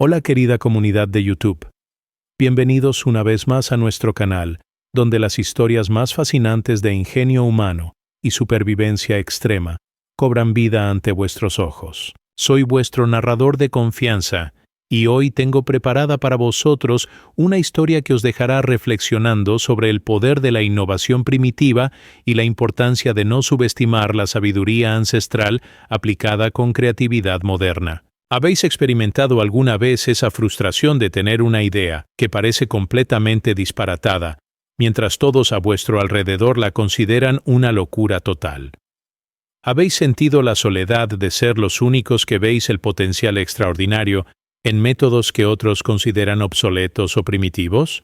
Hola querida comunidad de YouTube. Bienvenidos una vez más a nuestro canal, donde las historias más fascinantes de ingenio humano y supervivencia extrema cobran vida ante vuestros ojos. Soy vuestro narrador de confianza y hoy tengo preparada para vosotros una historia que os dejará reflexionando sobre el poder de la innovación primitiva y la importancia de no subestimar la sabiduría ancestral aplicada con creatividad moderna. ¿Habéis experimentado alguna vez esa frustración de tener una idea que parece completamente disparatada, mientras todos a vuestro alrededor la consideran una locura total? ¿Habéis sentido la soledad de ser los únicos que veis el potencial extraordinario en métodos que otros consideran obsoletos o primitivos?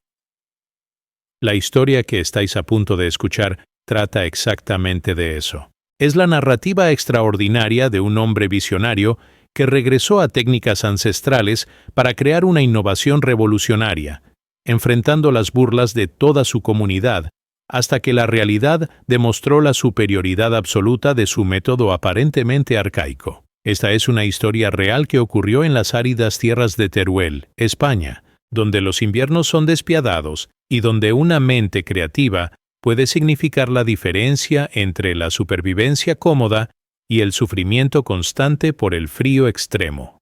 La historia que estáis a punto de escuchar trata exactamente de eso. Es la narrativa extraordinaria de un hombre visionario que regresó a técnicas ancestrales para crear una innovación revolucionaria, enfrentando las burlas de toda su comunidad, hasta que la realidad demostró la superioridad absoluta de su método aparentemente arcaico. Esta es una historia real que ocurrió en las áridas tierras de Teruel, España, donde los inviernos son despiadados y donde una mente creativa puede significar la diferencia entre la supervivencia cómoda y el sufrimiento constante por el frío extremo.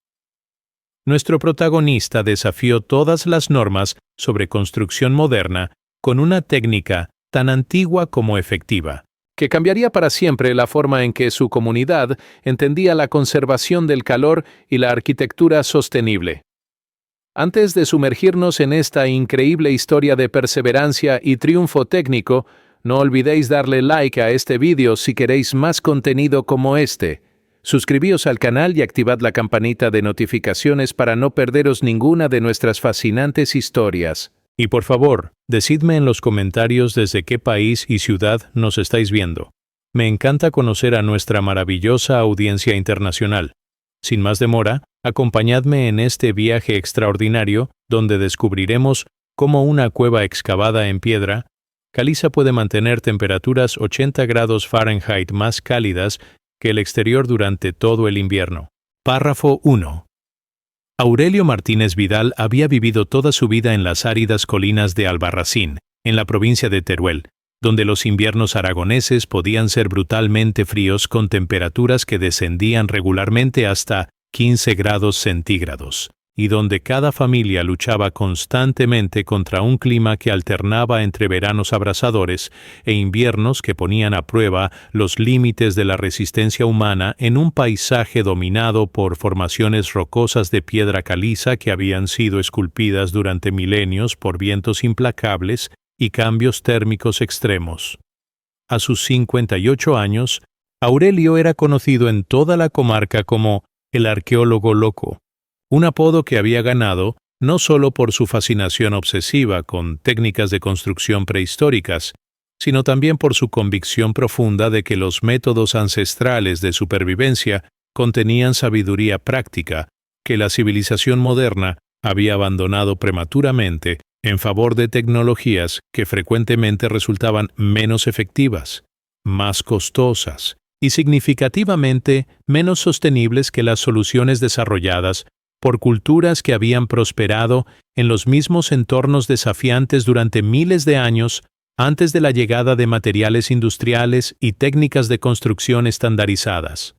Nuestro protagonista desafió todas las normas sobre construcción moderna con una técnica tan antigua como efectiva, que cambiaría para siempre la forma en que su comunidad entendía la conservación del calor y la arquitectura sostenible. Antes de sumergirnos en esta increíble historia de perseverancia y triunfo técnico, no olvidéis darle like a este vídeo si queréis más contenido como este. Suscribíos al canal y activad la campanita de notificaciones para no perderos ninguna de nuestras fascinantes historias. Y por favor, decidme en los comentarios desde qué país y ciudad nos estáis viendo. Me encanta conocer a nuestra maravillosa audiencia internacional. Sin más demora, acompañadme en este viaje extraordinario donde descubriremos cómo una cueva excavada en piedra caliza puede mantener temperaturas 80 grados Fahrenheit más cálidas que el exterior durante todo el invierno. Párrafo 1. Aurelio Martínez Vidal había vivido toda su vida en las áridas colinas de Albarracín, en la provincia de Teruel, donde los inviernos aragoneses podían ser brutalmente fríos con temperaturas que descendían regularmente hasta 15 grados centígrados, y donde cada familia luchaba constantemente contra un clima que alternaba entre veranos abrasadores e inviernos que ponían a prueba los límites de la resistencia humana en un paisaje dominado por formaciones rocosas de piedra caliza que habían sido esculpidas durante milenios por vientos implacables y cambios térmicos extremos. A sus 58 años, Aurelio era conocido en toda la comarca como el arqueólogo loco, un apodo que había ganado no solo por su fascinación obsesiva con técnicas de construcción prehistóricas, sino también por su convicción profunda de que los métodos ancestrales de supervivencia contenían sabiduría práctica que la civilización moderna había abandonado prematuramente en favor de tecnologías que frecuentemente resultaban menos efectivas, más costosas y significativamente menos sostenibles que las soluciones desarrolladas por culturas que habían prosperado en los mismos entornos desafiantes durante miles de años antes de la llegada de materiales industriales y técnicas de construcción estandarizadas.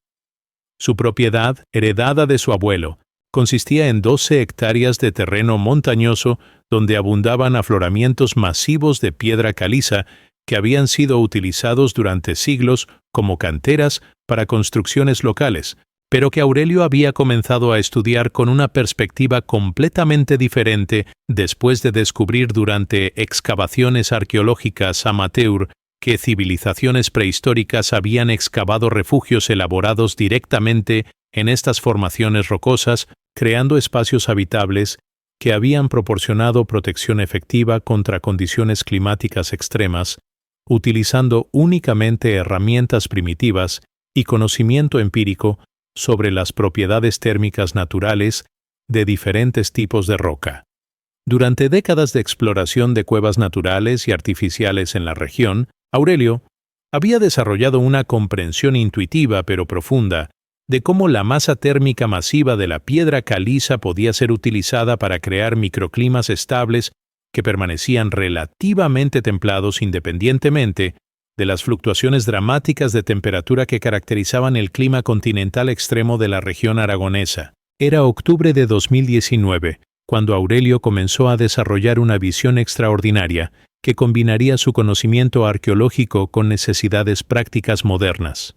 Su propiedad, heredada de su abuelo, consistía en 12 hectáreas de terreno montañoso donde abundaban afloramientos masivos de piedra caliza que habían sido utilizados durante siglos como canteras para construcciones locales, pero que Aurelio había comenzado a estudiar con una perspectiva completamente diferente después de descubrir durante excavaciones arqueológicas amateur que civilizaciones prehistóricas habían excavado refugios elaborados directamente en estas formaciones rocosas, creando espacios habitables que habían proporcionado protección efectiva contra condiciones climáticas extremas, utilizando únicamente herramientas primitivas y conocimiento empírico sobre las propiedades térmicas naturales de diferentes tipos de roca. Durante décadas de exploración de cuevas naturales y artificiales en la región, Aurelio había desarrollado una comprensión intuitiva pero profunda de cómo la masa térmica masiva de la piedra caliza podía ser utilizada para crear microclimas estables que permanecían relativamente templados independientemente de las fluctuaciones dramáticas de temperatura que caracterizaban el clima continental extremo de la región aragonesa. Era octubre de 2019, cuando Aurelio comenzó a desarrollar una visión extraordinaria que combinaría su conocimiento arqueológico con necesidades prácticas modernas.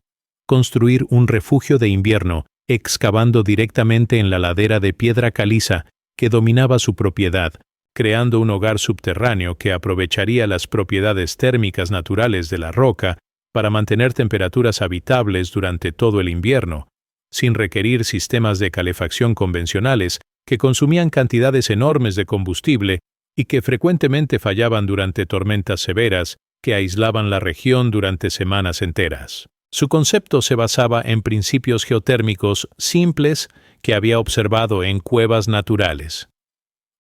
Construir un refugio de invierno, excavando directamente en la ladera de piedra caliza que dominaba su propiedad, creando un hogar subterráneo que aprovecharía las propiedades térmicas naturales de la roca para mantener temperaturas habitables durante todo el invierno, sin requerir sistemas de calefacción convencionales que consumían cantidades enormes de combustible y que frecuentemente fallaban durante tormentas severas que aislaban la región durante semanas enteras. Su concepto se basaba en principios geotérmicos simples que había observado en cuevas naturales.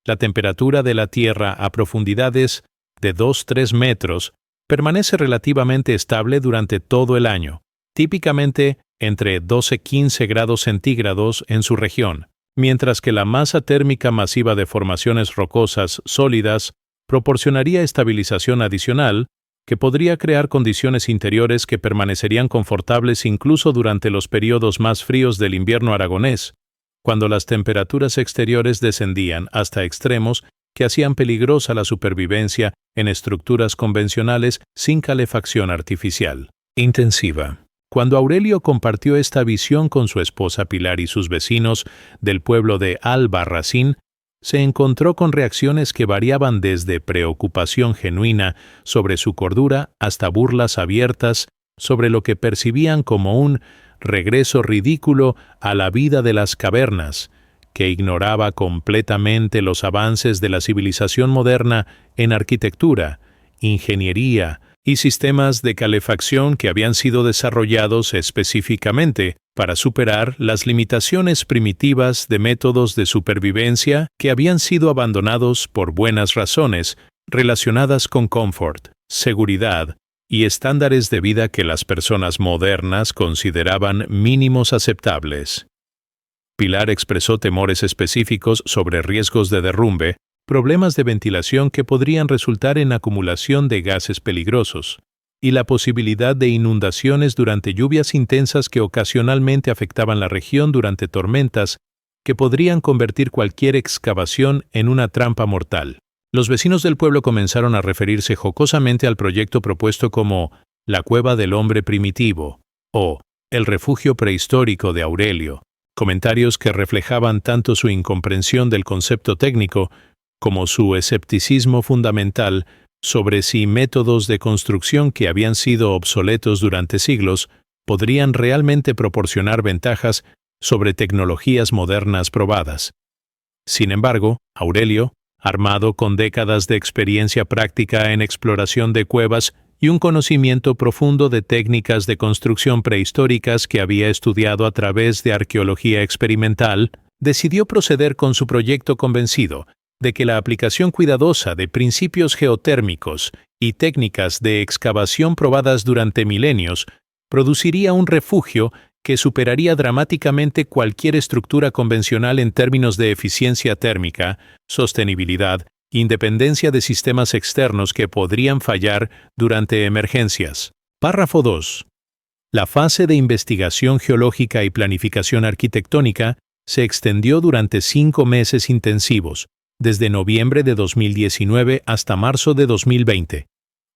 La temperatura de la Tierra a profundidades de 2-3 metros permanece relativamente estable durante todo el año, típicamente entre 12-15 grados centígrados en su región, mientras que la masa térmica masiva de formaciones rocosas sólidas proporcionaría estabilización adicional que podría crear condiciones interiores que permanecerían confortables incluso durante los periodos más fríos del invierno aragonés, cuando las temperaturas exteriores descendían hasta extremos que hacían peligrosa la supervivencia en estructuras convencionales sin calefacción artificial. Intensiva. Cuando Aurelio compartió esta visión con su esposa Pilar y sus vecinos del pueblo de Albarracín, se encontró con reacciones que variaban desde preocupación genuina sobre su cordura hasta burlas abiertas sobre lo que percibían como un regreso ridículo a la vida de las cavernas, que ignoraba completamente los avances de la civilización moderna en arquitectura, ingeniería y sistemas de calefacción que habían sido desarrollados específicamente para superar las limitaciones primitivas de métodos de supervivencia que habían sido abandonados por buenas razones relacionadas con confort, seguridad y estándares de vida que las personas modernas consideraban mínimos aceptables. Pilar expresó temores específicos sobre riesgos de derrumbe, problemas de ventilación que podrían resultar en acumulación de gases peligrosos, y la posibilidad de inundaciones durante lluvias intensas que ocasionalmente afectaban la región durante tormentas que podrían convertir cualquier excavación en una trampa mortal. Los vecinos del pueblo comenzaron a referirse jocosamente al proyecto propuesto como la cueva del hombre primitivo o el refugio prehistórico de Aurelio, comentarios que reflejaban tanto su incomprensión del concepto técnico como su escepticismo fundamental sobre si métodos de construcción que habían sido obsoletos durante siglos podrían realmente proporcionar ventajas sobre tecnologías modernas probadas. Sin embargo, Aurelio, armado con décadas de experiencia práctica en exploración de cuevas y un conocimiento profundo de técnicas de construcción prehistóricas que había estudiado a través de arqueología experimental, decidió proceder con su proyecto convencido de que la aplicación cuidadosa de principios geotérmicos y técnicas de excavación probadas durante milenios produciría un refugio que superaría dramáticamente cualquier estructura convencional en términos de eficiencia térmica, sostenibilidad, independencia de sistemas externos que podrían fallar durante emergencias. Párrafo 2. La fase de investigación geológica y planificación arquitectónica se extendió durante 5 meses intensivos, desde noviembre de 2019 hasta marzo de 2020,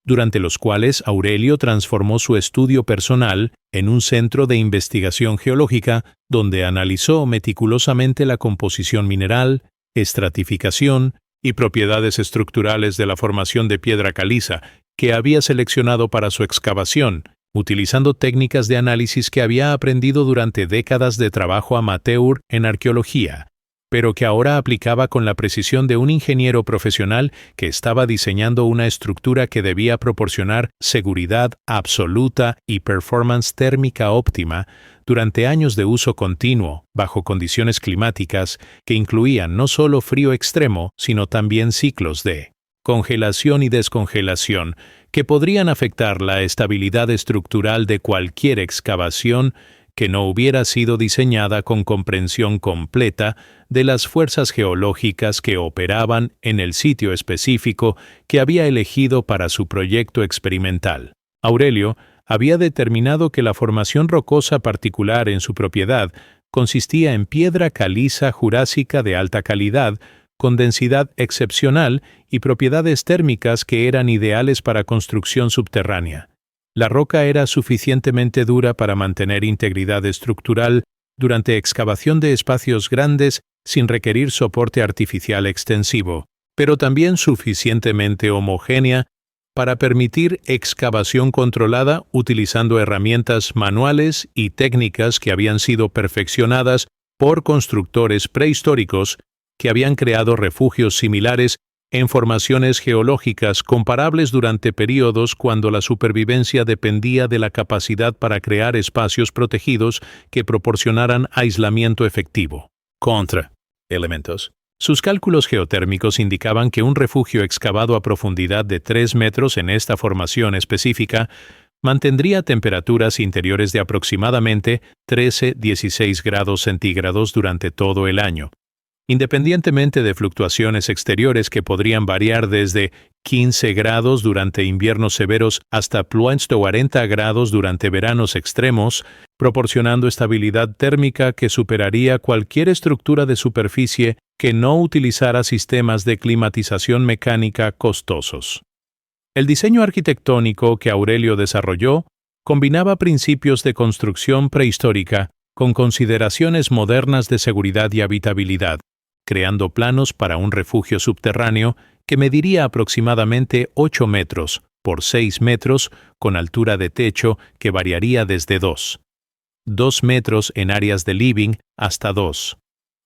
durante los cuales Aurelio transformó su estudio personal en un centro de investigación geológica donde analizó meticulosamente la composición mineral, estratificación y propiedades estructurales de la formación de piedra caliza que había seleccionado para su excavación, utilizando técnicas de análisis que había aprendido durante décadas de trabajo amateur en arqueología, pero que ahora aplicaba con la precisión de un ingeniero profesional que estaba diseñando una estructura que debía proporcionar seguridad absoluta y performance térmica óptima durante años de uso continuo, bajo condiciones climáticas que incluían no solo frío extremo, sino también ciclos de congelación y descongelación que podrían afectar la estabilidad estructural de cualquier excavación que no hubiera sido diseñada con comprensión completa de las fuerzas geológicas que operaban en el sitio específico que había elegido para su proyecto experimental. Aurelio había determinado que la formación rocosa particular en su propiedad consistía en piedra caliza jurásica de alta calidad, con densidad excepcional y propiedades térmicas que eran ideales para construcción subterránea. La roca era suficientemente dura para mantener integridad estructural durante excavación de espacios grandes sin requerir soporte artificial extensivo, pero también suficientemente homogénea para permitir excavación controlada utilizando herramientas manuales y técnicas que habían sido perfeccionadas por constructores prehistóricos que habían creado refugios similares en formaciones geológicas comparables durante periodos cuando la supervivencia dependía de la capacidad para crear espacios protegidos que proporcionaran aislamiento efectivo. Elementos. Sus cálculos geotérmicos indicaban que un refugio excavado a profundidad de 3 metros en esta formación específica mantendría temperaturas interiores de aproximadamente 13-16 grados centígrados durante todo el año, independientemente de fluctuaciones exteriores que podrían variar desde 15 grados durante inviernos severos hasta +40 grados durante veranos extremos, proporcionando estabilidad térmica que superaría cualquier estructura de superficie que no utilizara sistemas de climatización mecánica costosos. El diseño arquitectónico que Aurelio desarrolló combinaba principios de construcción prehistórica con consideraciones modernas de seguridad y habitabilidad, creando planos para un refugio subterráneo que mediría aproximadamente 8 metros por 6 metros, con altura de techo que variaría desde 2 metros en áreas de living hasta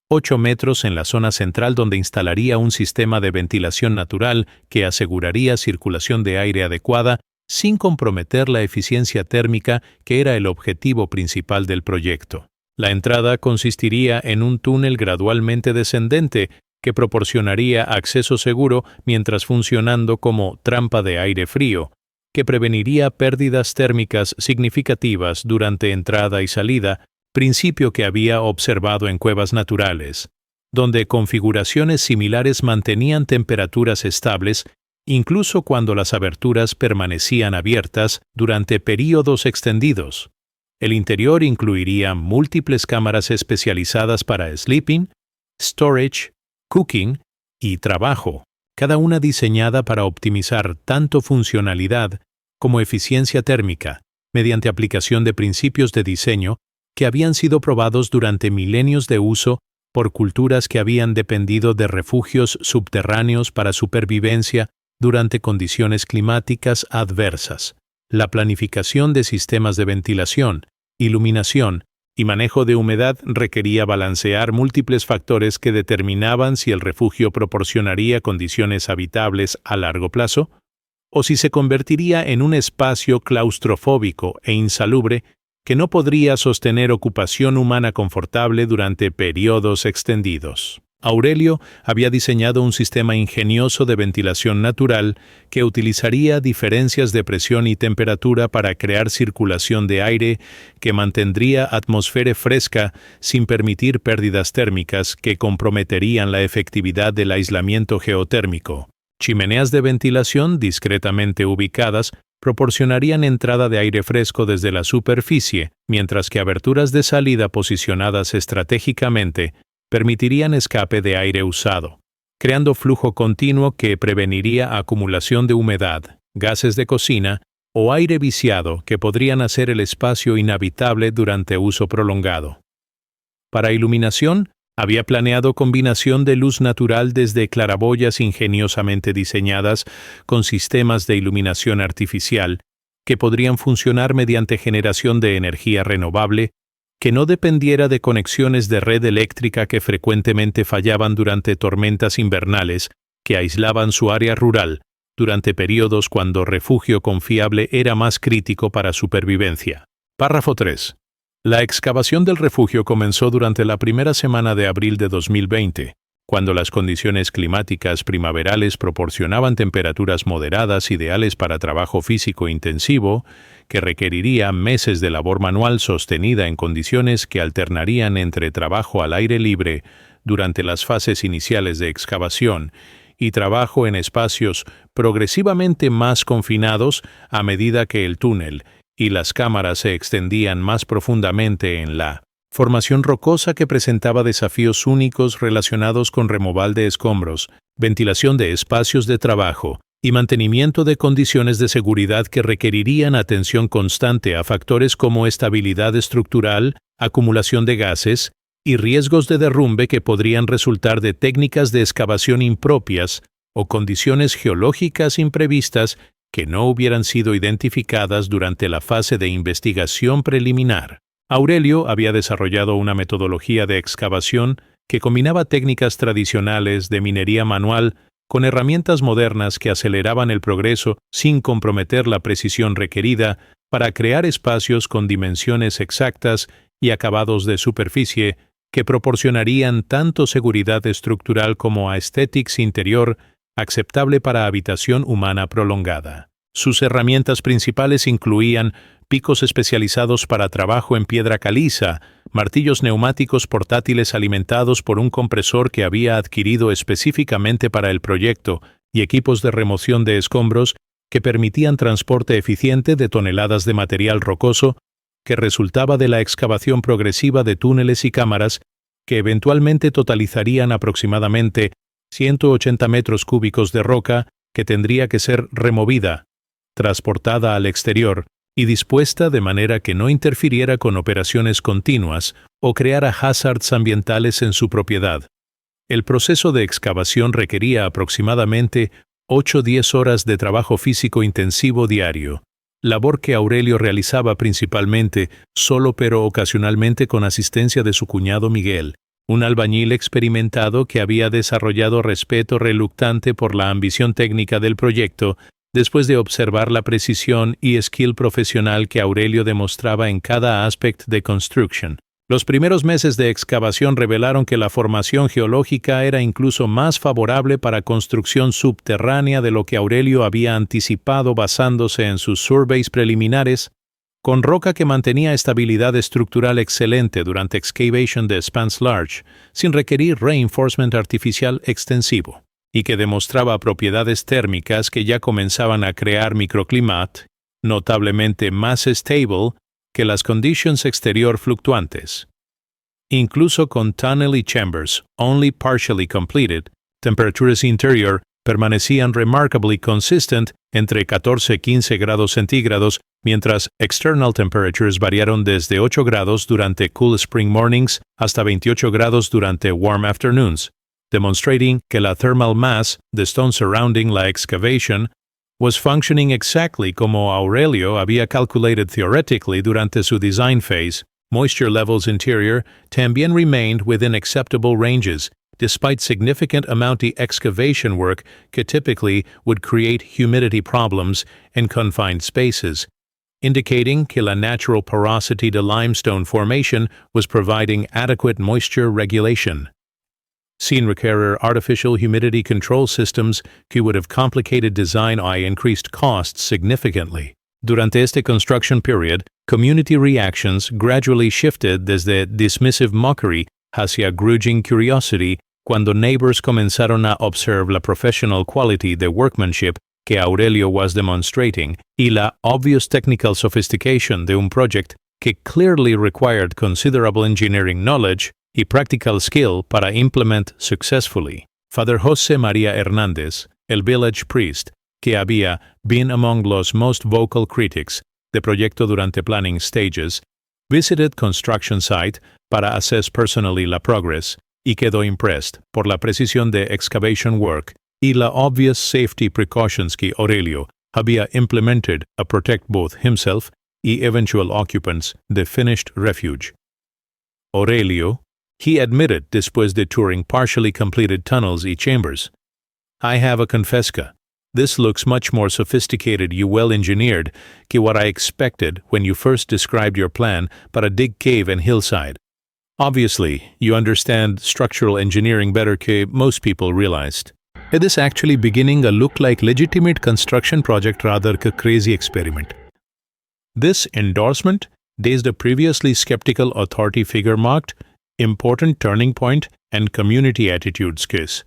8 metros en la zona central, donde instalaría un sistema de ventilación natural que aseguraría circulación de aire adecuada sin comprometer la eficiencia térmica, que era el objetivo principal del proyecto. La entrada consistiría en un túnel gradualmente descendente que proporcionaría acceso seguro mientras funcionando como trampa de aire frío, que preveniría pérdidas térmicas significativas durante entrada y salida, principio que había observado en cuevas naturales, donde configuraciones similares mantenían temperaturas estables incluso cuando las aberturas permanecían abiertas durante períodos extendidos. El interior incluiría múltiples cámaras especializadas para sleeping, storage, cooking y trabajo, cada una diseñada para optimizar tanto funcionalidad como eficiencia térmica, mediante aplicación de principios de diseño que habían sido probados durante milenios de uso por culturas que habían dependido de refugios subterráneos para supervivencia durante condiciones climáticas adversas. La planificación de sistemas de ventilación, iluminación y manejo de humedad requería balancear múltiples factores que determinaban si el refugio proporcionaría condiciones habitables a largo plazo o si se convertiría en un espacio claustrofóbico e insalubre que no podría sostener ocupación humana confortable durante periodos extendidos. Aurelio había diseñado un sistema ingenioso de ventilación natural que utilizaría diferencias de presión y temperatura para crear circulación de aire que mantendría atmósfera fresca sin permitir pérdidas térmicas que comprometerían la efectividad del aislamiento geotérmico. Chimeneas de ventilación discretamente ubicadas proporcionarían entrada de aire fresco desde la superficie, mientras que aberturas de salida posicionadas estratégicamente permitirían escape de aire usado, creando flujo continuo que preveniría acumulación de humedad, gases de cocina o aire viciado que podrían hacer el espacio inhabitable durante uso prolongado. Para iluminación, había planeado combinación de luz natural desde claraboyas ingeniosamente diseñadas con sistemas de iluminación artificial que podrían funcionar mediante generación de energía renovable que no dependiera de conexiones de red eléctrica que frecuentemente fallaban durante tormentas invernales que aislaban su área rural durante periodos cuando refugio confiable era más crítico para supervivencia. Párrafo 3. La excavación del refugio comenzó durante la primera semana de abril de 2020, Cuando las condiciones climáticas primaverales proporcionaban temperaturas moderadas ideales para trabajo físico intensivo, que requeriría meses de labor manual sostenida en condiciones que alternarían entre trabajo al aire libre durante las fases iniciales de excavación y trabajo en espacios progresivamente más confinados a medida que el túnel y las cámaras se extendían más profundamente en la formación rocosa, que presentaba desafíos únicos relacionados con removal de escombros, ventilación de espacios de trabajo y mantenimiento de condiciones de seguridad que requerirían atención constante a factores como estabilidad estructural, acumulación de gases y riesgos de derrumbe que podrían resultar de técnicas de excavación impropias o condiciones geológicas imprevistas que no hubieran sido identificadas durante la fase de investigación preliminar. Aurelio había desarrollado una metodología de excavación que combinaba técnicas tradicionales de minería manual con herramientas modernas que aceleraban el progreso sin comprometer la precisión requerida para crear espacios con dimensiones exactas y acabados de superficie que proporcionarían tanto seguridad estructural como aesthetics interior aceptable para habitación humana prolongada. Sus herramientas principales incluían picos especializados para trabajo en piedra caliza, martillos neumáticos portátiles alimentados por un compresor que había adquirido específicamente para el proyecto y equipos de remoción de escombros que permitían transporte eficiente de toneladas de material rocoso que resultaba de la excavación progresiva de túneles y cámaras que eventualmente totalizarían aproximadamente 180 metros cúbicos de roca que tendría que ser removida, transportada al exterior y dispuesta de manera que no interfiriera con operaciones continuas o creara hazards ambientales en su propiedad. El proceso de excavación requería aproximadamente 8-10 horas de trabajo físico intensivo diario, labor que Aurelio realizaba principalmente solo pero ocasionalmente con asistencia de su cuñado Miguel, un albañil experimentado que había desarrollado respeto reluctante por la ambición técnica del proyecto después de observar la precisión y skill profesional que Aurelio demostraba en cada aspecto de construction. Los primeros meses de excavación revelaron que la formación geológica era incluso más favorable para construcción subterránea de lo que Aurelio había anticipado basándose en sus surveys preliminares, con roca que mantenía estabilidad estructural excelente durante excavation de spans large, sin requerir reinforcement artificial extensivo, y que demostraba propiedades térmicas que ya comenzaban a crear microclimat, notablemente más stable que las conditions exterior fluctuantes. Incluso con tunnel y chambers only partially completed, temperaturas interior permanecían remarkably consistent entre 14-15 grados centígrados, mientras external temperatures variaron desde 8 grados durante cool spring mornings hasta 28 grados durante warm afternoons, demonstrating que la thermal mass, the stone surrounding la excavation, was functioning exactly como Aurelio había calculated theoretically durante su design phase. Moisture levels interior también remained within acceptable ranges, despite significant amount of excavation work que typically would create humidity problems in confined spaces, indicating que la natural porosity de limestone formation was providing adequate moisture regulation. Sin requerir artificial humidity control systems que would have complicated design and increased costs significantly. Durante este construction period, community reactions gradually shifted desde dismissive mockery hacia grudging curiosity cuando neighbors comenzaron a observar la professional quality de workmanship que Aurelio was demonstrating y la obvious technical sophistication de un project que clearly required considerable engineering knowledge y practical skill para implement successfully. Father José María Hernández, el village priest, que había been among los most vocal critics de proyecto durante planning stages, visited construction site para assess personally la progress y quedó impressed por la precisión de excavation work y la obvious safety precautions que Aurelio había implemented to protect both himself y eventual occupants de finished refuge. Aurelio, he admitted después de touring partially completed tunnels y chambers, "I have a confesca. This looks much more sophisticated and well-engineered que what I expected when you first described your plan para dig cave and hillside. Obviously, you understand structural engineering better que most people realized. It is actually beginning a look like legitimate construction project rather que crazy experiment. This endorsement, as a previously skeptical authority figure marked important turning point and community attitudes case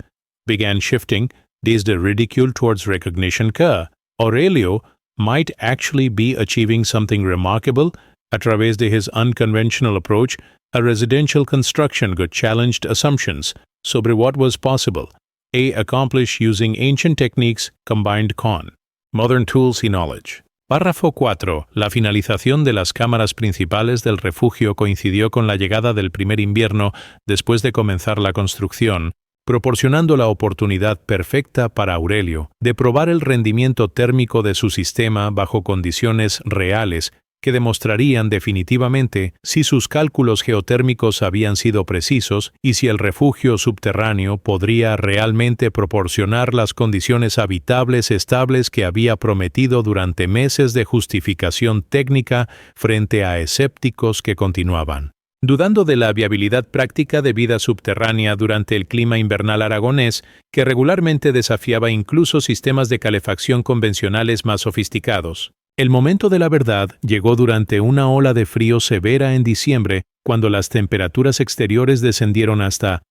began shifting as the ridicule towards recognition que Aurelio might actually be achieving something remarkable a través de his unconventional approach a residential construction got challenged assumptions sobre what was possible accomplish using ancient techniques combined con modern tools y knowledge. Párrafo 4. La finalización de las cámaras principales del refugio coincidió con la llegada del primer invierno después de comenzar la construcción, proporcionando la oportunidad perfecta para Aurelio de probar el rendimiento térmico de su sistema bajo condiciones reales que demostrarían definitivamente si sus cálculos geotérmicos habían sido precisos y si el refugio subterráneo podría realmente proporcionar las condiciones habitables estables que había prometido durante meses de justificación técnica frente a escépticos que continuaban dudando de la viabilidad práctica de vida subterránea durante el clima invernal aragonés, que regularmente desafiaba incluso sistemas de calefacción convencionales más sofisticados. El momento de la verdad llegó durante una ola de frío severa en diciembre, cuando las temperaturas exteriores descendieron hasta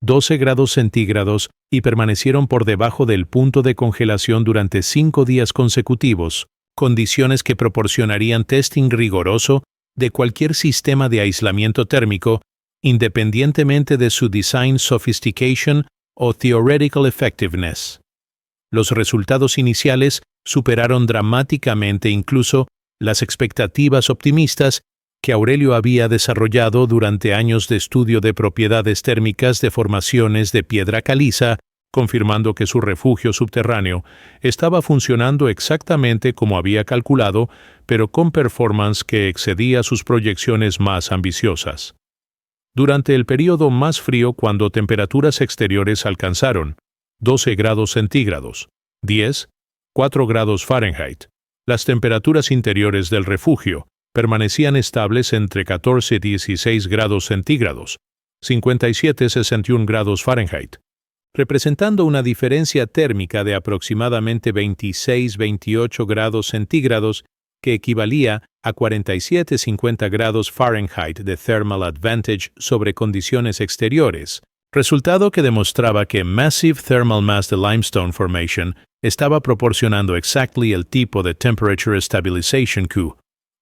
12 grados centígrados y permanecieron por debajo del punto de congelación durante 5 días consecutivos, condiciones que proporcionarían testing riguroso de cualquier sistema de aislamiento térmico, independientemente de su design sophistication o theoretical effectiveness. Los resultados iniciales superaron dramáticamente incluso las expectativas optimistas que Aurelio había desarrollado durante años de estudio de propiedades térmicas de formaciones de piedra caliza, confirmando que su refugio subterráneo estaba funcionando exactamente como había calculado, pero con performance que excedía sus proyecciones más ambiciosas. Durante el período más frío, cuando temperaturas exteriores alcanzaron 12 grados centígrados, 4 grados Fahrenheit, las temperaturas interiores del refugio permanecían estables entre 14 y 16 grados centígrados, 57 y 61 grados Fahrenheit, representando una diferencia térmica de aproximadamente 26-28 grados centígrados que equivalía a 47-50 grados Fahrenheit de thermal advantage sobre condiciones exteriores, resultado que demostraba que Massive Thermal Mass de Limestone Formation estaba proporcionando exactly el tipo de temperature stabilization que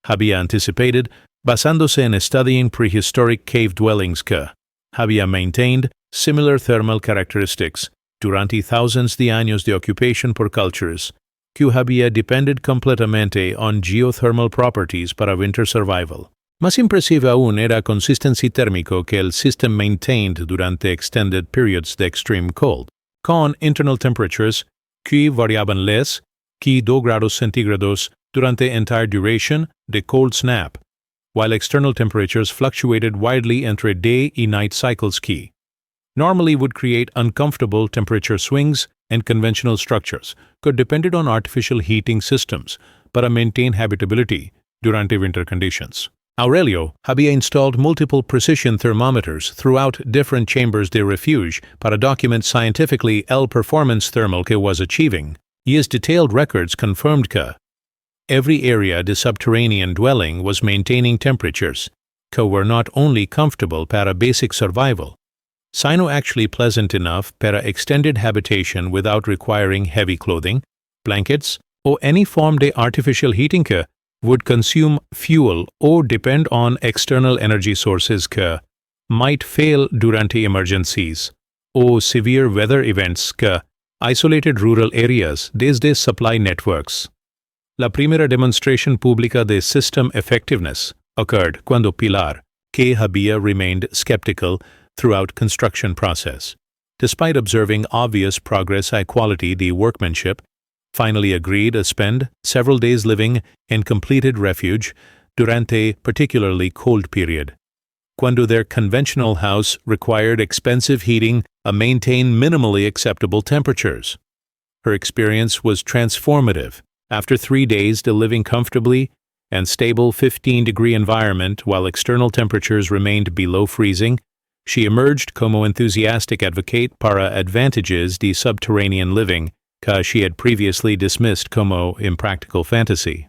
había anticipated basándose en studying prehistoric cave dwellings que había maintained similar thermal characteristics durante thousands de años de occupation por cultures que había depended completamente on geothermal properties para winter survival. Más impresiva aún era consistency térmico que el system maintained durante extended periods de extreme cold, con internal temperatures que variaban less que 2 grados centígrados durante entire duration de cold snap, while external temperatures fluctuated widely entre day y night cycles que normally would create uncomfortable temperature swings and conventional structures could depended on artificial heating systems para maintain habitability durante winter conditions. Aurelio había installed multiple precision thermometers throughout different chambers de refuge para document scientifically el performance thermal que was achieving, y his detailed records confirmed que every area de subterranean dwelling was maintaining temperatures que were not only comfortable para basic survival, sino actually pleasant enough para extended habitation without requiring heavy clothing, blankets, or any form de artificial heating que would consume fuel or depend on external energy sources que might fail durante emergencies, or severe weather events que isolated rural areas desde supply networks. La primera demonstración pública de system effectiveness occurred cuando Pilar, que había remained skeptical throughout construction process, despite observing obvious progress and quality de workmanship, finally agreed to spend several days living in completed refuge durante particularly cold period, cuando their conventional house required expensive heating to maintain minimally acceptable temperatures. Her experience was transformative. After 3 days de living comfortably and stable 15-degree environment while external temperatures remained below freezing, she emerged como enthusiastic advocate para advantages de subterranean living, que she had previously dismissed como impractical fantasy.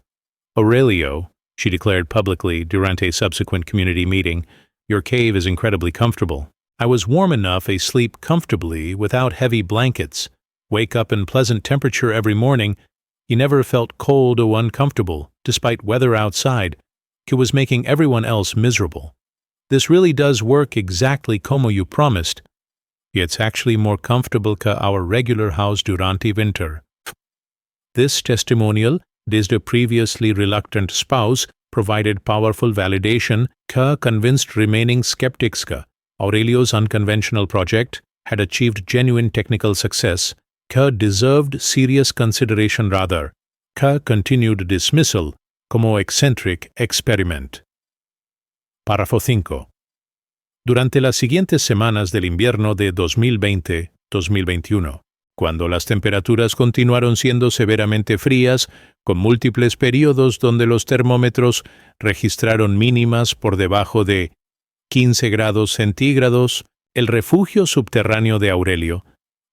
Aurelio, she declared publicly durante a subsequent community meeting, your cave is incredibly comfortable. I was warm enough I sleep comfortably without heavy blankets, wake up in pleasant temperature every morning. You never felt cold or uncomfortable, despite weather outside, que was making everyone else miserable. This really does work exactly como you promised. It's actually more comfortable que our regular house durante winter. This testimonial, desde previously reluctant spouse, provided powerful validation que convinced remaining skeptics que Aurelio's unconventional project had achieved genuine technical success, que deserved serious consideration rather, que continued dismissal como eccentric experiment. Párrafo 5. Durante las siguientes semanas del invierno de 2020-2021, cuando las temperaturas continuaron siendo severamente frías, con múltiples periodos donde los termómetros registraron mínimas por debajo de 15 grados centígrados, el refugio subterráneo de Aurelio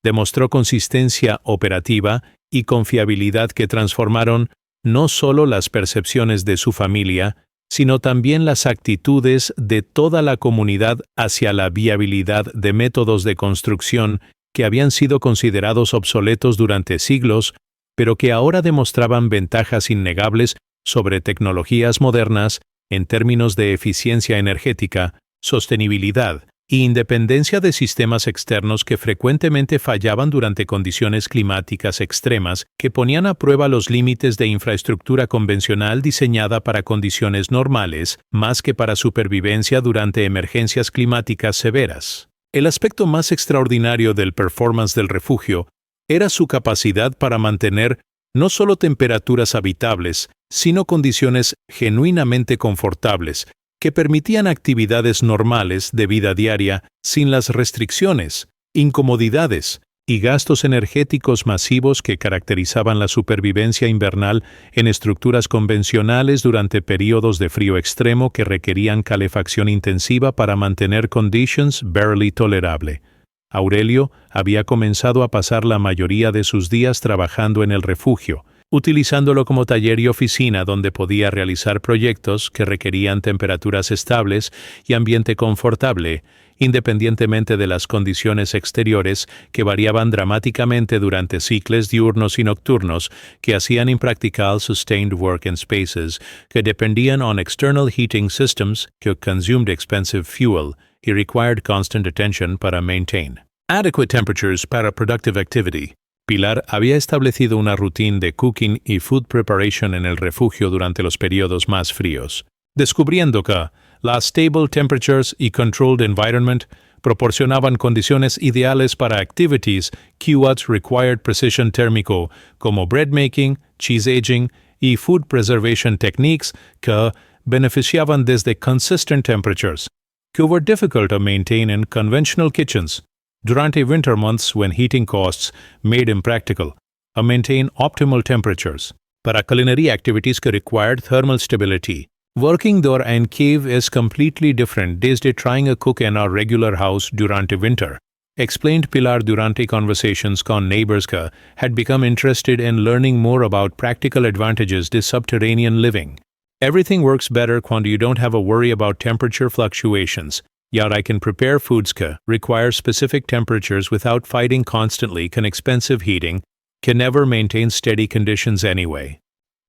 demostró consistencia operativa y confiabilidad que transformaron no solo las percepciones de su familia, sino también las actitudes de toda la comunidad hacia la viabilidad de métodos de construcción que habían sido considerados obsoletos durante siglos, pero que ahora demostraban ventajas innegables sobre tecnologías modernas en términos de eficiencia energética, sostenibilidad e independencia de sistemas externos que frecuentemente fallaban durante condiciones climáticas extremas que ponían a prueba los límites de infraestructura convencional diseñada para condiciones normales, más que para supervivencia durante emergencias climáticas severas. El aspecto más extraordinario del performance del refugio era su capacidad para mantener no solo temperaturas habitables, sino condiciones genuinamente confortables, que permitían actividades normales de vida diaria sin las restricciones, incomodidades y gastos energéticos masivos que caracterizaban la supervivencia invernal en estructuras convencionales durante períodos de frío extremo que requerían calefacción intensiva para mantener conditions barely tolerable. Aurelio había comenzado a pasar la mayoría de sus días trabajando en el refugio, utilizándolo como taller y oficina donde podía realizar proyectos que requerían temperaturas estables y ambiente confortable, independientemente de las condiciones exteriores que variaban dramáticamente durante ciclos diurnos y nocturnos que hacían impractical sustained work in spaces que dependían on external heating systems que consumed expensive fuel y required constant attention para maintain adequate temperatures para productive activity. Pilar había establecido una rutina de cooking y food preparation en el refugio durante los periodos más fríos, descubriendo que las stable temperatures y controlled environment proporcionaban condiciones ideales para activities que required precision térmico como bread making, cheese aging y food preservation techniques que beneficiaban desde consistent temperatures que were difficult to maintain in conventional kitchens durante winter months when heating costs made impractical, to maintain optimal temperatures. Para culinary activities que required thermal stability, working door and cave is completely different desde trying a cook in our regular house durante winter, explained Pilar durante conversations con neighbors que had become interested in learning more about practical advantages de subterranean living. Everything works better cuando you don't have a worry about temperature fluctuations. Yet I can prepare foods que require specific temperatures without fighting constantly con expensive heating, can never maintain steady conditions anyway.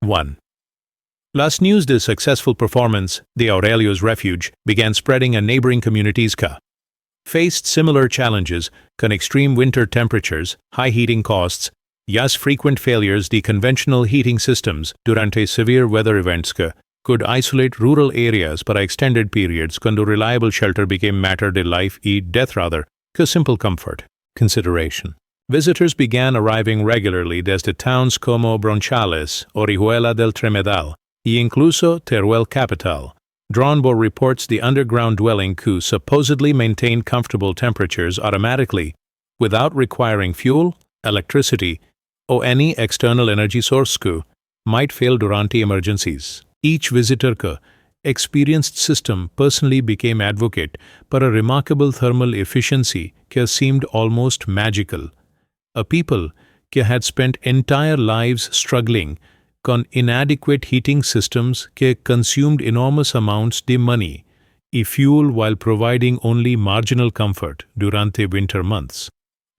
1. Las news de successful performance de Aurelio's refuge began spreading in neighboring communities que faced similar challenges con extreme winter temperatures, high heating costs, y frequent failures de conventional heating systems durante severe weather events que could isolate rural areas para extended periods cuando reliable shelter became matter de life y death rather que simple comfort. Consideration. Visitors began arriving regularly desde towns como Bronchales, Orihuela del Tremedal, y incluso Teruel capital, drawn by reports the underground dwelling que supposedly maintained comfortable temperatures automatically, without requiring fuel, electricity, or any external energy source que might fail durante emergencies. Each visitor का experienced system personally became advocate for a remarkable thermal efficiency that seemed almost magical. A people that had spent entire lives struggling con inadequate heating systems that consumed enormous amounts of money and fuel while providing only marginal comfort durante winter months,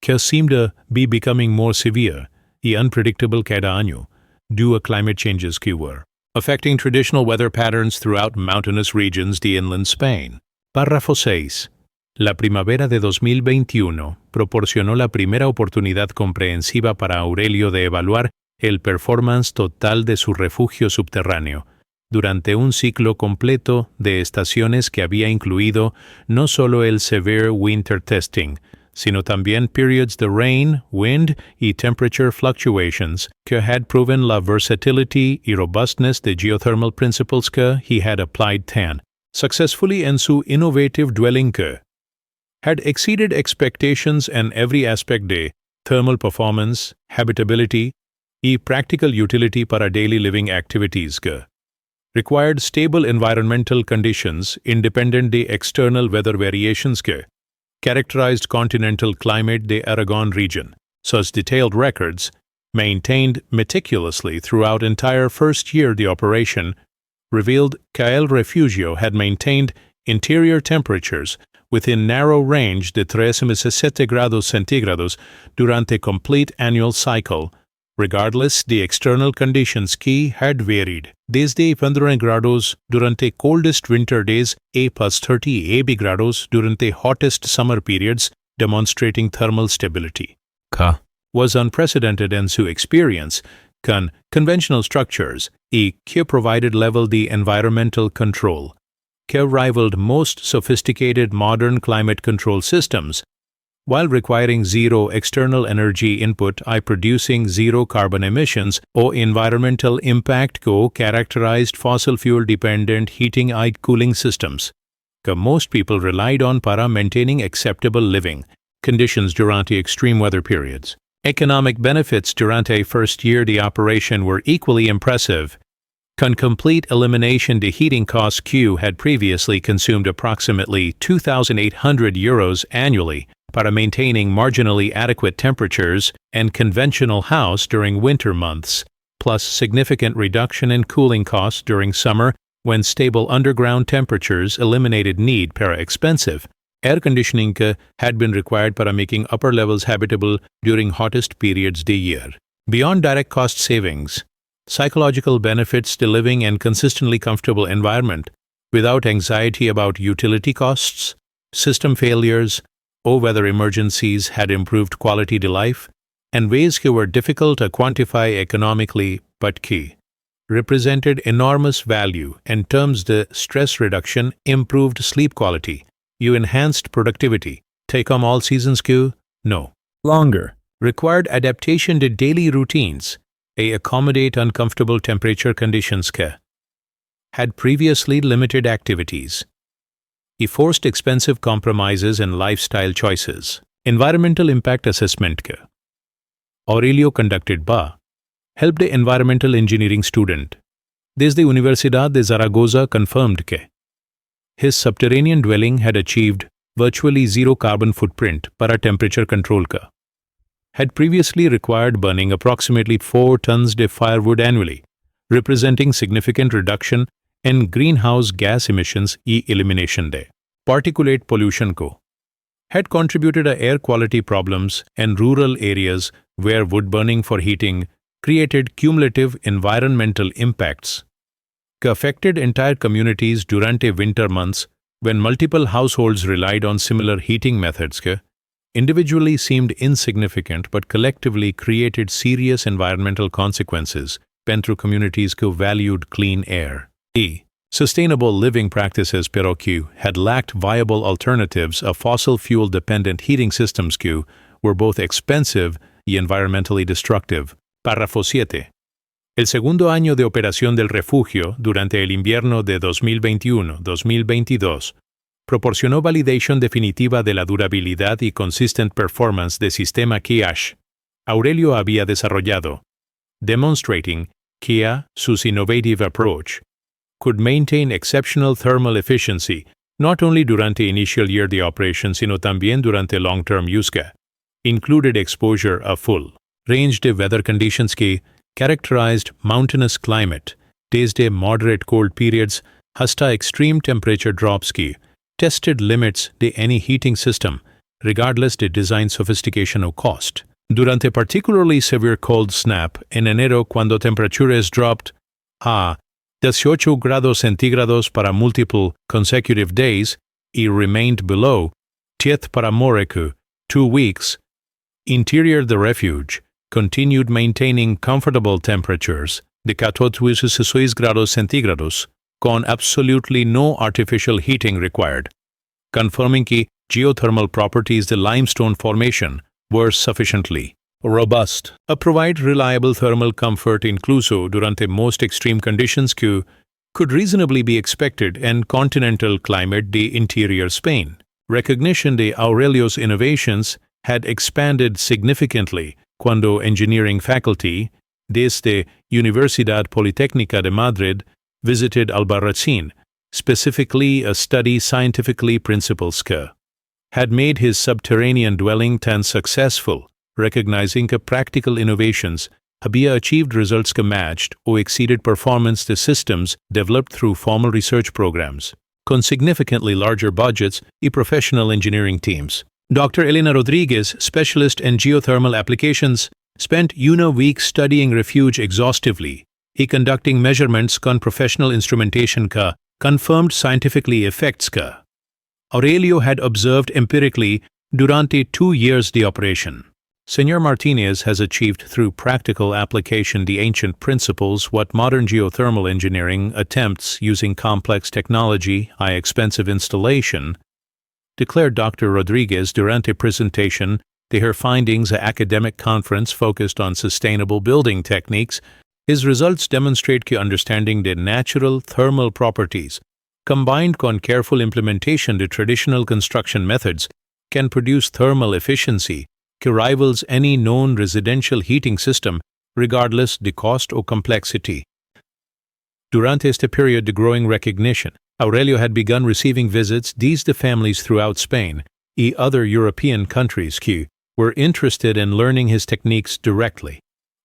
that seemed to be becoming more severe and unpredictable cada año due to climate changes que were affecting traditional weather patterns throughout mountainous regions de inland Spain. Párrafo 6. La primavera de 2021 proporcionó la primera oportunidad comprensiva para Aurelio de evaluar el performance total de su refugio subterráneo, durante un ciclo completo de estaciones que había incluido no solo el severe winter testing, sino también periods de rain, wind y temperature fluctuations que had proven la versatility y robustness de geothermal principles que he had applied tan successfully en su innovative dwelling que had exceeded expectations in every aspect de thermal performance, habitability, y practical utility para daily living activities que required stable environmental conditions independent de external weather variations que characterized continental climate de Aragon region. Such detailed records, maintained meticulously throughout entire first year the operation, revealed que el refugio had maintained interior temperatures within narrow range de 37 grados centígrados durante complete annual cycle, regardless the external conditions que had varied. Desde 15 grados durante coldest winter days a plus 30 AB grados durante hottest summer periods, demonstrating thermal stability. Ka was unprecedented in su experience con conventional structures y que provided level de environmental control, que rivaled most sophisticated modern climate control systems, while requiring zero external energy input and producing zero carbon emissions or environmental impact co characterized fossil fuel dependent heating and cooling systems, que most people relied on para maintaining acceptable living conditions durante extreme weather periods. Economic benefits durante first year the operation were equally impressive. Con complete elimination de heating costs Q had previously consumed approximately €2,800 annually para maintaining marginally adequate temperatures and conventional house during winter months, plus significant reduction in cooling costs during summer when stable underground temperatures eliminated need para expensive air conditioning had been required para making upper levels habitable during hottest periods de year. Beyond direct cost savings, psychological benefits to living in consistently comfortable environment without anxiety about utility costs, system failures, or weather emergencies had improved quality to life, and ways that were difficult to quantify economically but key represented enormous value in terms of stress reduction, improved sleep quality, you enhanced productivity, take on all seasons Q, no longer required adaptation to daily routines, accommodate uncomfortable temperature conditions ka had previously limited activities. He forced expensive compromises in lifestyle choices. Environmental impact assessment ka Aurelio conducted helped the environmental engineering student. Desde Universidad de Zaragoza confirmed que his subterranean dwelling had achieved virtually zero carbon footprint para temperature control ka had previously required burning approximately 4 tons of firewood annually, representing significant reduction in greenhouse gas emissions e elimination de particulate pollution co had contributed to air quality problems in rural areas where wood burning for heating created cumulative environmental impacts that affected entire communities durante winter months when multiple households relied on similar heating methods that individually seemed insignificant but collectively created serious environmental consequences pentru communities that valued clean air. Sustainable living practices pero que had lacked viable alternatives of fossil fuel-dependent heating systems que were both expensive y environmentally destructive. Párrafo 7. El segundo año de operación del refugio durante el invierno de 2021-2022 proporcionó validación definitiva de la durabilidad y consistent performance del sistema que Aurelio había desarrollado, demonstrating que sus innovative approach could maintain exceptional thermal efficiency not only durante initial year de operation sino también durante long-term use का. Included exposure a full range de weather conditions के characterized mountainous climate, desde moderate cold periods hasta extreme temperature drops की tested limits de any heating system, regardless de design sophistication or cost. Durante particularly severe cold snap en enero cuando temperatures dropped a 18 grados centígrados para multiple consecutive days y remained below 10 para Morecu 2 weeks, interior the refuge continued maintaining comfortable temperatures de 14 grados centígrados con absolutely no artificial heating required, confirming que geothermal properties the limestone formation were sufficiently robust to provide reliable thermal comfort incluso durante most extreme conditions que could reasonably be expected in continental climate de interior Spain. Recognition de Aurelio's innovations had expanded significantly cuando engineering faculty desde Universidad Politécnica de Madrid visited Albarracín, specifically a study scientifically principles que had made his subterranean dwelling tan successful, recognizing que practical innovations había achieved results que matched or exceeded performance the systems developed through formal research programs, con significantly larger budgets y professional engineering teams. Dr. Elena Rodriguez, specialist in geothermal applications, spent una week studying refuge exhaustively y conducting measurements con professional instrumentation que confirmed scientifically effects que Aurelio had observed empirically durante 2 years de operation. Señor Martinez has achieved through practical application the ancient principles what modern geothermal engineering attempts using complex technology, high expensive installation, declared Dr. Rodriguez durante presentation de her findings at academic conference focused on sustainable building techniques. His results demonstrate que understanding the natural thermal properties combined con careful implementation de traditional construction methods can produce thermal efficiency que rivals any known residential heating system regardless de cost or complexity. Durante este period de growing recognition, Aurelio had begun receiving visits de families throughout Spain y other European countries que were interested in learning his techniques directly,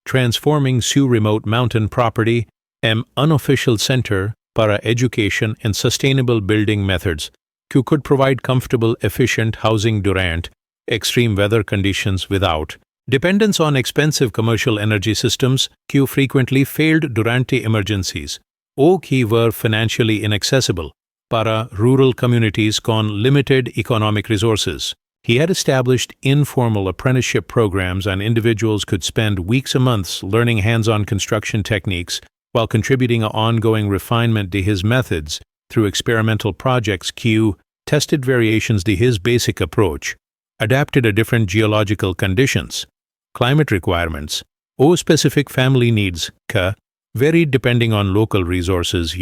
transforming su remote mountain property an unofficial center para education and sustainable building methods que could provide comfortable, efficient housing durante extreme weather conditions without dependence on expensive commercial energy systems que frequently failed durante emergencies o que were financially inaccessible para rural communities con limited economic resources. He had established informal apprenticeship programs and individuals could spend weeks or months learning hands-on construction techniques while contributing an ongoing refinement to his methods through experimental projects que tested variations to his basic approach, adapted to different geological conditions, climate requirements, or specific family needs que varied depending on local resources.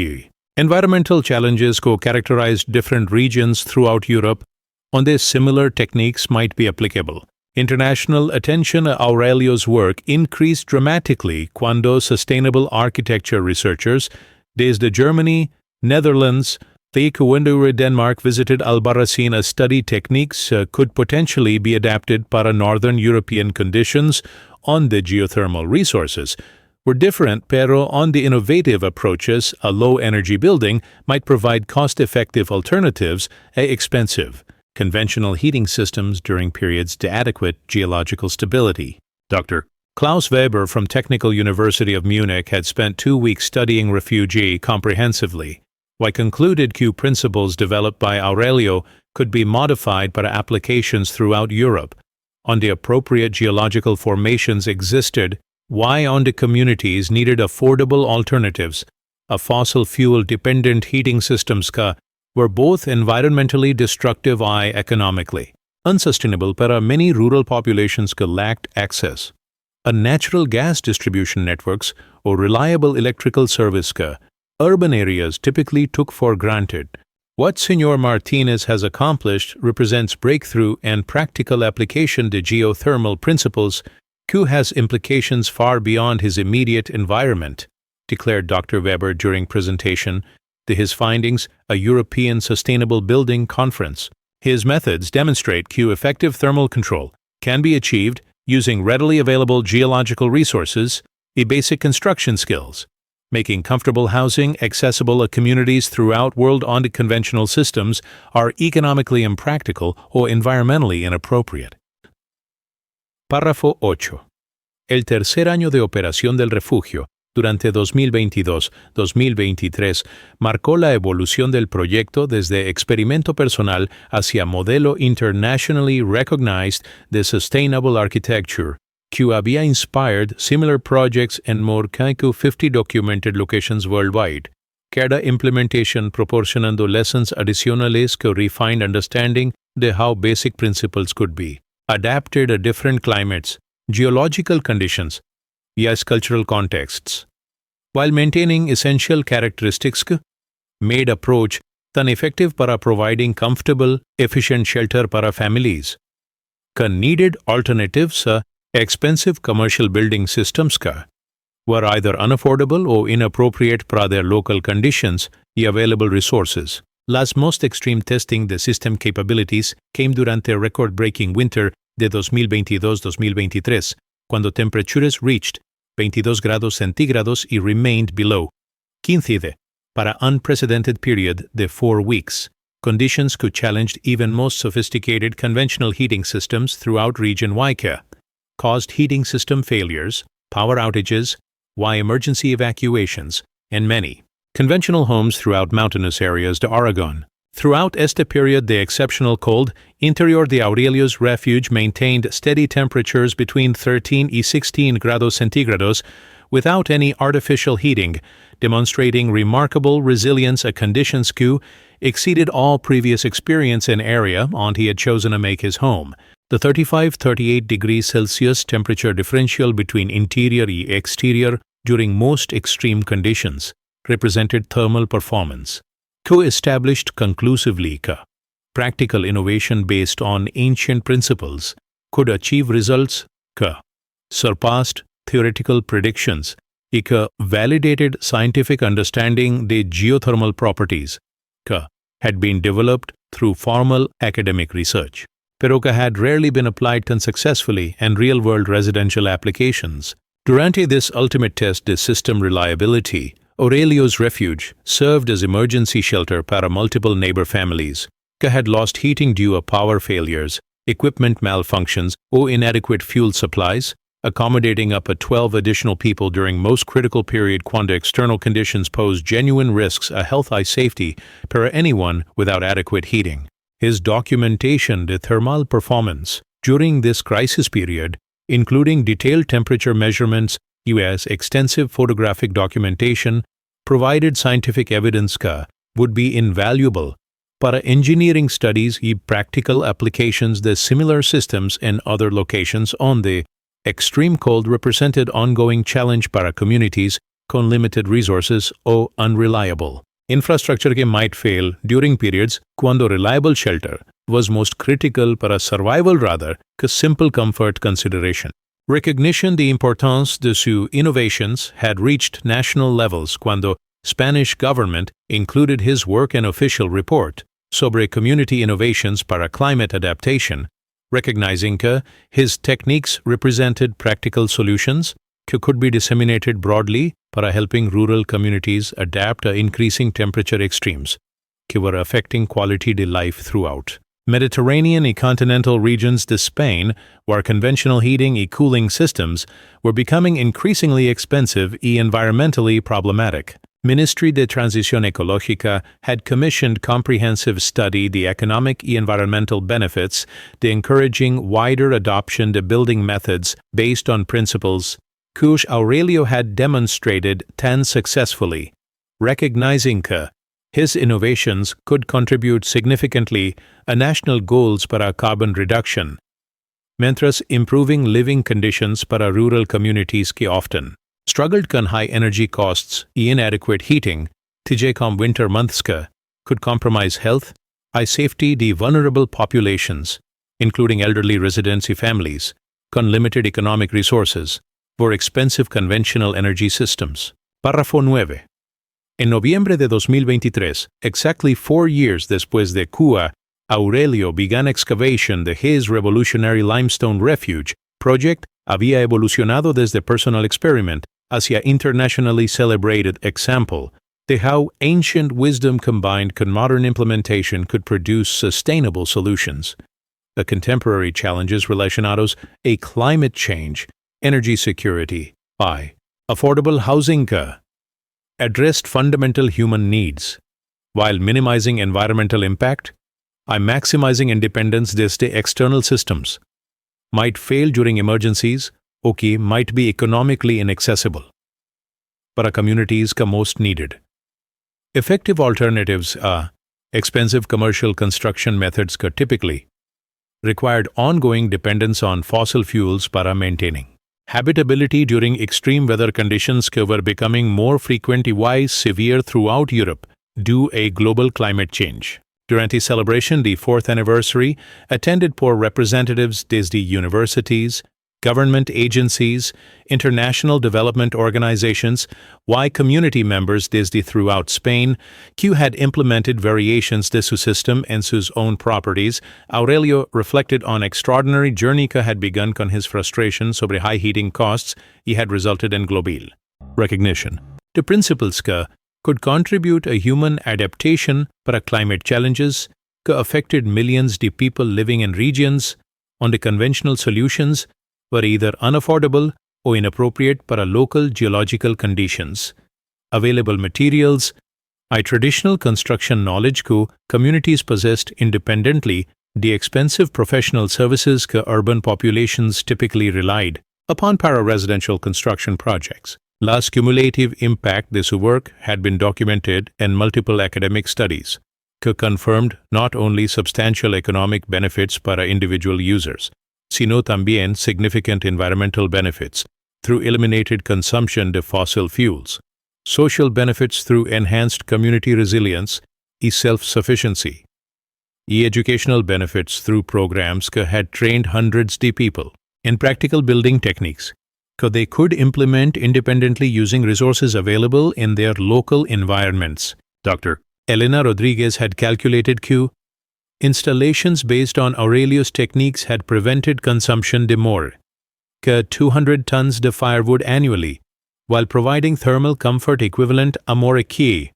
Environmental challenges co-characterized different regions throughout Europe. On this, similar techniques might be applicable. International attention to Aurelio's work increased dramatically cuando sustainable architecture researchers desde Germany, Netherlands, and Denmark visited Albarracín to study techniques could potentially be adapted para Northern European conditions on the geothermal resources. Were different, pero on the innovative approaches, a low-energy building might provide cost-effective alternatives to expensive conventional heating systems during periods to adequate geological stability. Dr. Klaus Weber from Technical University of Munich had spent 2 weeks studying refugee comprehensively, while concluded que principles developed by Aurelio could be modified para applications throughout Europe. On the appropriate geological formations existed, why on the communities needed affordable alternatives, a fossil fuel-dependent heating systems que were both environmentally destructive and economically unsustainable para many rural populations que lacked access. A natural gas distribution networks or reliable electrical service que urban areas typically took for granted. What Señor Martinez has accomplished represents breakthrough and practical application to geothermal principles que has implications far beyond his immediate environment, declared Dr. Weber during presentation his findings, a European Sustainable Building Conference. His methods demonstrate that effective thermal control can be achieved using readily available geological resources and basic construction skills, making comfortable housing accessible to communities throughout world on conventional systems are economically impractical or environmentally inappropriate. Párrafo 8. El tercer año de operación del refugio, durante 2022-2023, marcó la evolución del proyecto desde experimento personal hacia modelo internationally recognized de sustainable architecture, que había inspired similar projects in more than 50 documented locations worldwide. Cada implementation proporcionando lessons adicionales que refined understanding de how basic principles could be adapted to different climates, geological conditions, yes, cultural contexts, while maintaining essential characteristics made approach tan effective para providing comfortable, efficient shelter para families. Needed alternatives expensive commercial building systems were either unaffordable or inappropriate para their local conditions y available resources. Las most extreme testing de system capabilities came durante record-breaking winter de 2022-2023, cuando temperatures reached 22 grados centígrados y remained below 15 para unprecedented period de 4 weeks. Conditions could challenge even most sophisticated conventional heating systems throughout region Waika, caused heating system failures, power outages, emergency evacuations, and many conventional homes throughout mountainous areas de Oregon. Throughout este period de exceptional cold, interior de Aurelio's refuge maintained steady temperatures between 13 and 16 grados centígrados without any artificial heating, demonstrating remarkable resilience a conditions que exceeded all previous experience in area on he had chosen to make his home. The 35-38 degrees Celsius temperature differential between interior and exterior during most extreme conditions represented thermal performance. Co-established conclusively that practical innovation based on ancient principles could achieve results that surpassed theoretical predictions and validated scientific understanding the geothermal properties that had been developed through formal academic research, pero que had rarely been applied successfully in real-world residential applications. Durante this ultimate test de system reliability, Aurelio's refuge served as emergency shelter para multiple neighbor families that had lost heating due to power failures, equipment malfunctions, or inadequate fuel supplies, accommodating up to 12 additional people during most critical period quando external conditions posed genuine risks of health and safety para anyone without adequate heating. His documentation de thermal performance during this crisis period, including detailed temperature measurements, US extensive photographic documentation, provided scientific evidence that would be invaluable para engineering studies y practical applications de similar systems in other locations on the extreme cold represented ongoing challenge para communities con limited resources o unreliable infrastructure que might fail during periods cuando reliable shelter was most critical para survival rather que simple comfort consideration. Recognition de importance de sus innovations had reached national levels cuando Spanish government included his work in official report sobre community innovations para climate adaptation, recognizing que his techniques represented practical solutions que could be disseminated broadly para helping rural communities adapt to increasing temperature extremes que were affecting quality de life throughout Mediterranean and continental regions de Spain, where conventional heating and cooling systems were becoming increasingly expensive and environmentally problematic. Ministry de Transición Ecológica had commissioned comprehensive study the economic and environmental benefits de encouraging wider adoption de building methods based on principles which Aurelio had demonstrated tan successfully, recognizing que his innovations could contribute significantly to national goals para carbon reduction, mientras improving living conditions para rural communities que often struggled con high energy costs y inadequate heating, tijecom winter months could compromise health and safety de vulnerable populations, including elderly residents y families, con limited economic resources, for expensive conventional energy systems. Párrafo 9. En noviembre de 2023, exactly 4 years después de que Aurelio began excavation de his revolutionary limestone refuge project, había evolucionado desde personal experiment hacia internationally celebrated example de how ancient wisdom combined with modern implementation could produce sustainable solutions. The contemporary challenges relacionados a climate change, energy security, by affordable housing addressed fundamental human needs, while minimizing environmental impact, by maximizing independence desde external systems, might fail during emergencies, might be economically inaccessible. Para communities most needed. Effective alternatives are expensive commercial construction methods typically required ongoing dependence on fossil fuels para maintaining habitability during extreme weather conditions were becoming more frequent and severe throughout Europe due to global climate change. Durante celebration the 4th anniversary, attended por representatives desde universities, government agencies, international development organizations, community members desde throughout Spain, que had implemented variations de su system and sus own properties, Aurelio reflected on extraordinary journey que had begun con his frustration sobre high heating costs y had resulted in global recognition. The principles que could contribute a human adaptation para climate challenges que affected millions de people living in regions on the conventional solutions were either unaffordable or inappropriate para local geological conditions. Available materials, traditional construction knowledge communities possessed independently, the expensive professional services urban populations typically relied upon para residential construction projects. Las cumulative impact de su work had been documented in multiple academic studies confirmed not only substantial economic benefits para individual users, sino también significant environmental benefits through eliminated consumption of fossil fuels, social benefits through enhanced community resilience y self-sufficiency, and educational benefits through programs that had trained hundreds of people in practical building techniques that they could implement independently using resources available in their local environments. Dr. Elena Rodriguez had calculated installations based on Aurelio's techniques had prevented consumption de more than 200 tons de firewood annually, while providing thermal comfort equivalent a more than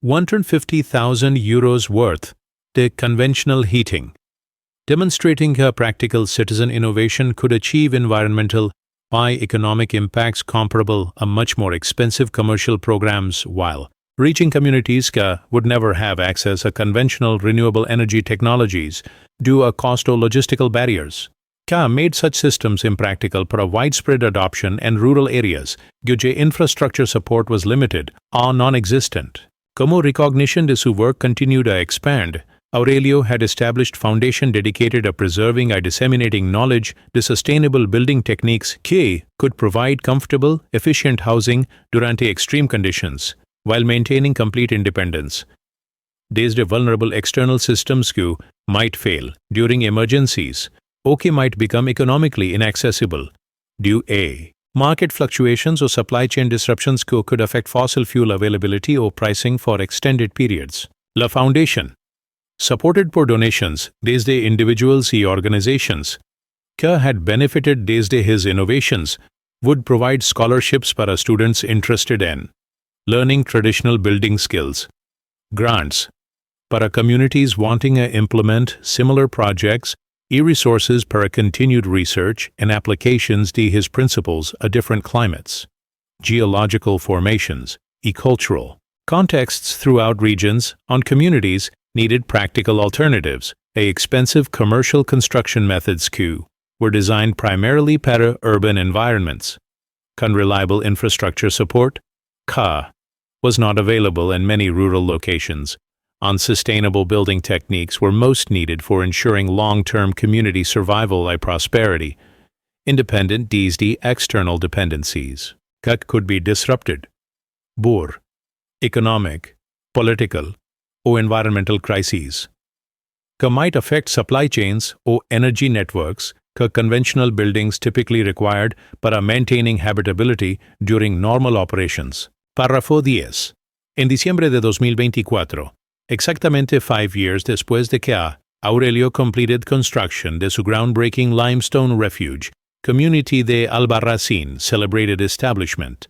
150,000 euros worth de conventional heating, demonstrating how practical citizen innovation could achieve environmental and economic impacts comparable to much more expensive commercial programs while reaching communities that would never have access to conventional renewable energy technologies due to cost or logistical barriers. Made such systems impractical for a widespread adoption in rural areas, where infrastructure support was limited or non-existent. Como recognition de su work continued to expand, Aurelio had established foundation dedicated to preserving and disseminating knowledge de sustainable building techniques que could provide comfortable, efficient housing durante extreme conditions, while maintaining complete independence. Desde vulnerable external systems might fail during emergencies, might become economically inaccessible due to market fluctuations or supply chain disruptions could affect fossil fuel availability or pricing for extended periods. La Foundation, supported por donations desde individuals y organizations que had benefited desde his innovations, would provide scholarships para students interested in learning traditional building skills, grants para communities wanting to implement similar projects, resources para continued research and applications de his principles a different climates, geological formations, cultural contexts throughout regions on communities needed practical alternatives. Expensive commercial construction methods were designed primarily para urban environments. Con reliable infrastructure support, was not available in many rural locations. Unsustainable building techniques were most needed for ensuring long-term community survival and prosperity, independent desde external dependencies that could be disrupted por economic, political, or environmental crises that might affect supply chains or energy networks that conventional buildings typically required para maintaining habitability during normal operations. Párrafo 10. En diciembre de 2024, exactamente 5 years después de que Aurelio completed construction de su groundbreaking limestone refuge, community de Albarracín celebrated establishment,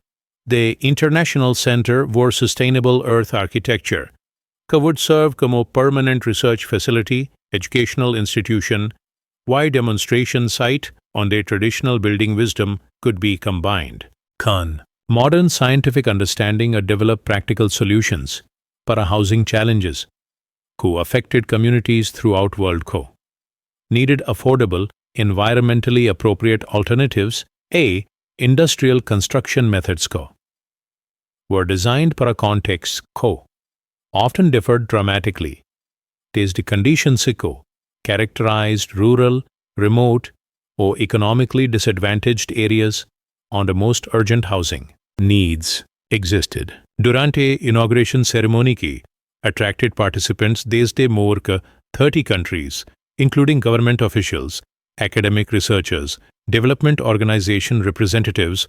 the International Center for Sustainable Earth Architecture, que would serve como permanent research facility, educational institution, why demonstration site on their traditional building wisdom could be combined. Con. Modern scientific understanding or develop practical solutions para housing challenges who affected communities throughout world co. Needed affordable, environmentally appropriate alternatives, industrial construction methods co. Were designed para contexts co. Often differed dramatically. Desde conditions co. Characterized rural, remote, or economically disadvantaged areas on the most urgent housing needs existed. Durante inauguration ceremony ki attracted participants desde more que 30 countries, including government officials, academic researchers, development organization representatives,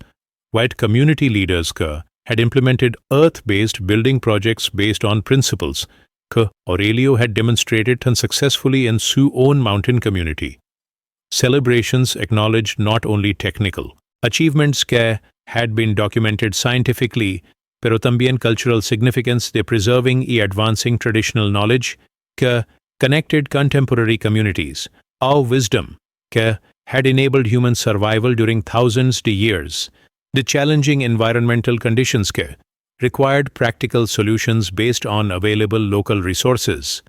white community leaders ka had implemented earth-based building projects based on principles que Aurelio had demonstrated unsuccessfully in Su own mountain community. Celebrations acknowledged not only technical achievements que had been documented scientifically, pero también cultural significance de preserving y advancing traditional knowledge que connected contemporary communities, our wisdom que had enabled human survival during thousands of years, the challenging environmental conditions que required practical solutions based on available local resources,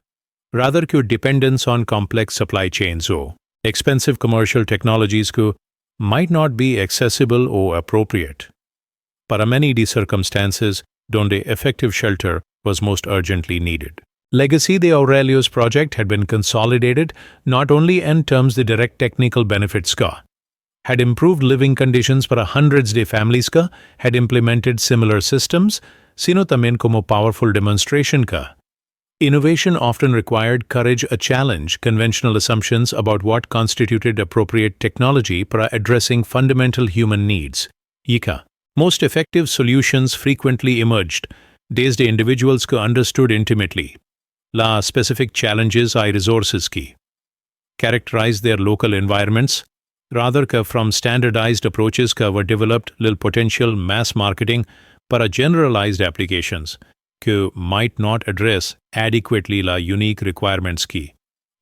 rather que dependence on complex supply chains or expensive commercial technologies que might not be accessible or appropriate. Para many de circumstances donde effective shelter was most urgently needed. Legacy de Aurelio's project had been consolidated not only in terms the direct technical benefits ka, had improved living conditions para hundreds de families ka, had implemented similar systems, sino también como powerful demonstration ka. Innovation often required courage to challenge conventional assumptions about what constituted appropriate technology para addressing fundamental human needs. Yika. Most effective solutions frequently emerged desde individuals que understood intimately la specific challenges y resources ki characterized their local environments, rather que from standardized approaches que were developed lil potential mass marketing para generalized applications que might not address adequately la unique requirements ki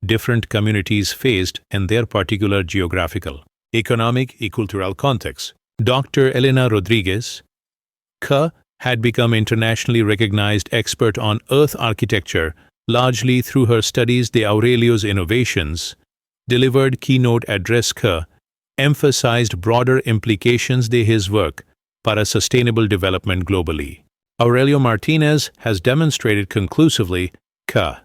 different communities faced in their particular geographical, economic and cultural context. Dr. Elena Rodriguez had become internationally recognized expert on earth architecture largely through her studies de Aurelio's innovations, delivered keynote address emphasized broader implications de his work para sustainable development globally. Aurelio Martinez has demonstrated conclusively que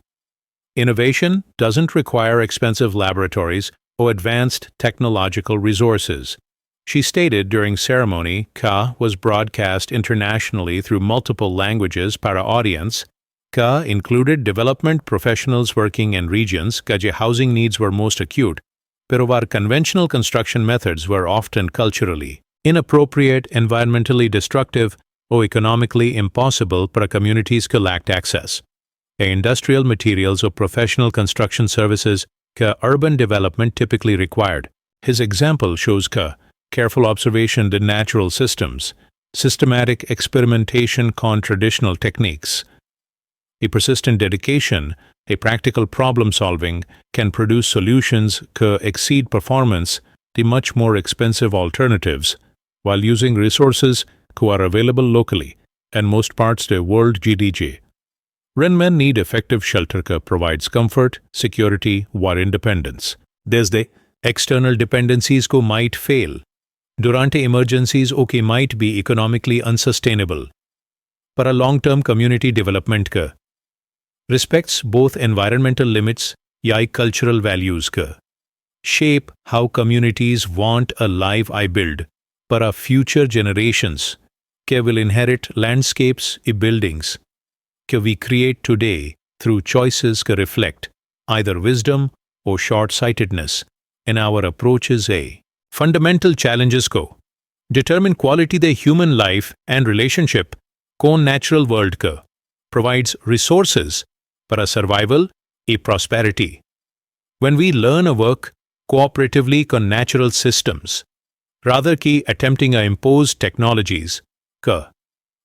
innovation doesn't require expensive laboratories or advanced technological resources. She stated during ceremony que was broadcast internationally through multiple languages para audience que included development professionals working in regions cuya housing needs were most acute, pero where conventional construction methods were often culturally inappropriate, environmentally destructive, or economically impossible para communities que lacked access. Industrial materials or professional construction services que urban development typically required. His example shows que careful observation of natural systems, systematic experimentation con traditional techniques, a persistent dedication, a practical problem solving can produce solutions que exceed performance the much more expensive alternatives while using resources who are available locally in most parts of the world GDG. Renmen need effective shelter that provides comfort, security, or independence. Desde external dependencies ko might fail. Durante emergencies que might be economically unsustainable. Para long-term community development ka respects both environmental limits y cultural values ka shape how communities want a life I build para future generations que will inherit landscapes and buildings que we create today through choices que reflect either wisdom or short-sightedness in our approaches. Fundamental challenges ko determine quality the human life and relationship con natural world ka provides resources para survival y prosperity. When we learn to work cooperatively con natural systems, rather que attempting to impose technologies que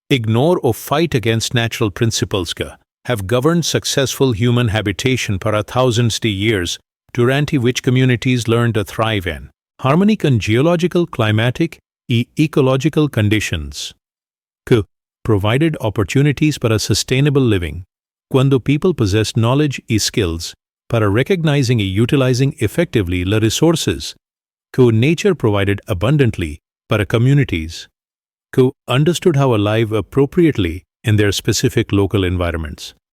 ignore or fight against natural principles que have governed successful human habitation para thousands of years, durante which communities learn to thrive in harmony con geological, climatic, y ecological conditions, que provided opportunities para sustainable living, cuando people possess knowledge y skills para recognizing y utilizing effectively the resources que nature provided abundantly para communities, que understood how to live appropriately in their specific local environments.